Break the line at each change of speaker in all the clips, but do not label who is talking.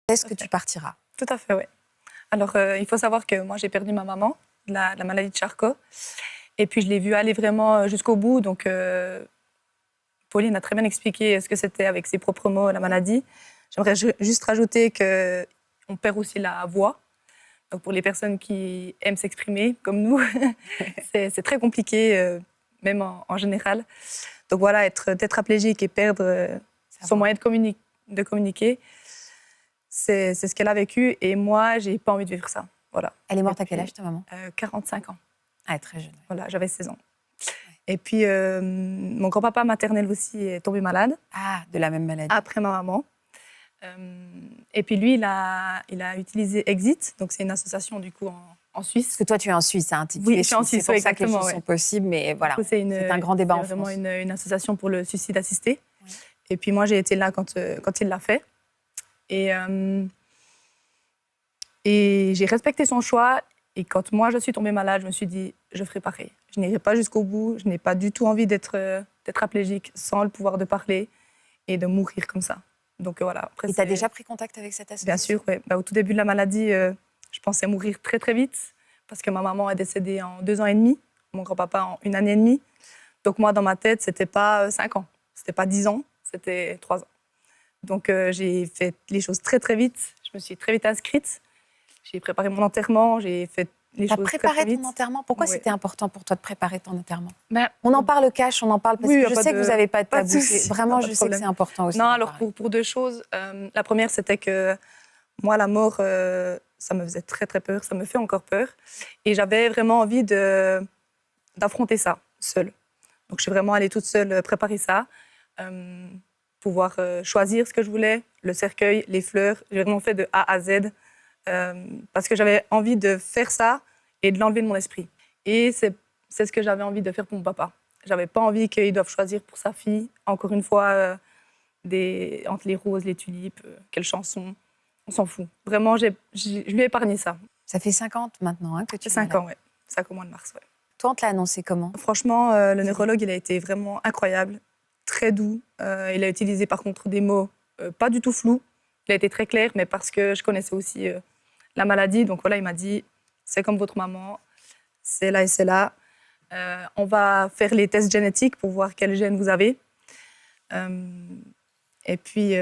Est-ce que tu partiras?
Tout à fait, oui. Alors, il faut savoir que moi, j'ai perdu ma maman, la maladie de Charcot. Et puis, je l'ai vue aller vraiment jusqu'au bout. Donc, Pauline a très bien expliqué ce que c'était avec ses propres mots, la maladie. J'aimerais juste rajouter qu'on perd aussi la voix. Donc, pour les personnes qui aiment s'exprimer, comme nous, c'est très compliqué, même en général. Donc, voilà, être tétraplégique et perdre son moyen de communiquer, c'est ce qu'elle a vécu. Et moi, j'ai pas envie de vivre ça. Voilà.
Elle est morte à quel âge, ta maman?
45 ans.
Ah, très jeune.
Voilà, j'avais 16 ans. Ouais. Et puis, mon grand-papa maternel aussi est tombé malade.
Ah, de la même maladie.
Après ma maman. Et puis lui, il a utilisé Exit, donc c'est une association du coup en Suisse.
Parce que toi, tu es en Suisse, hein,
oui, je suis en Suisse,
c'est pour ça que les choses sont possibles, mais voilà, c'est un grand débat en France.
C'est vraiment une association pour le suicide assisté. Oui. Et puis moi, j'ai été là quand il l'a fait. Et j'ai respecté son choix. Et quand moi, je suis tombée malade, je me suis dit, je ferai pareil. Je n'irai pas jusqu'au bout. Je n'ai pas du tout envie d'être tétraplégique sans le pouvoir de parler et de mourir comme ça. Donc voilà. Après,
et tu as déjà pris contact avec cette association?
Bien sûr, oui. Au tout début de la maladie, je pensais mourir très très vite parce que ma maman est décédée en 2 ans et demi, mon grand-papa en 1 année et demie. Donc moi, dans ma tête, c'était pas 5 ans, c'était pas 10 ans, c'était 3 ans. Donc j'ai fait les choses très très vite. Je me suis très vite inscrite. J'ai préparé mon enterrement, j'ai fait les choses très, très vite.
Tu as préparé ton enterrement? Pourquoi c'était important pour toi de préparer ton enterrement?
Ben,
on en parle cash, on en parle parce que je sais que vous n'avez pas de tabou. Vraiment, je sais que c'est important aussi.
Non, alors pour 2 choses. La première, c'était que moi, la mort, ça me faisait très très peur, ça me fait encore peur. Et j'avais vraiment envie d'affronter ça, seule. Donc je suis vraiment allée toute seule préparer ça, pouvoir choisir ce que je voulais, le cercueil, les fleurs. J'ai vraiment fait de A à Z. Parce que j'avais envie de faire ça et de l'enlever de mon esprit. Et c'est ce que j'avais envie de faire pour mon papa. J'avais pas envie qu'il doive choisir pour sa fille, encore une fois, entre les roses, les tulipes, quelle chanson, on s'en fout. Vraiment, je lui ai épargné ça.
Ça fait 50 maintenant hein, que tu es
5 ans, oui. 5 au mois de mars, oui.
Toi, on te l'a annoncé comment?
Franchement, le neurologue, il a été vraiment incroyable, très doux. Il a utilisé par contre des mots pas du tout flous. Il a été très clair, mais parce que je connaissais aussi la maladie. Donc voilà, il m'a dit, c'est comme votre maman, c'est là et c'est là. On va faire les tests génétiques pour voir quel gène vous avez. Et puis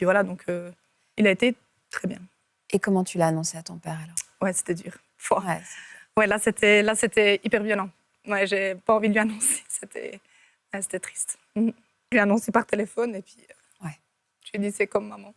voilà, donc il a été très bien.
Et comment tu l'as annoncé à ton père alors?
Ouais, c'était dur. Ouais, là, c'était hyper violent. Ouais, j'ai pas envie de lui annoncer. C'était triste. Je lui ai annoncé par téléphone et puis je lui ai dit, c'est comme maman.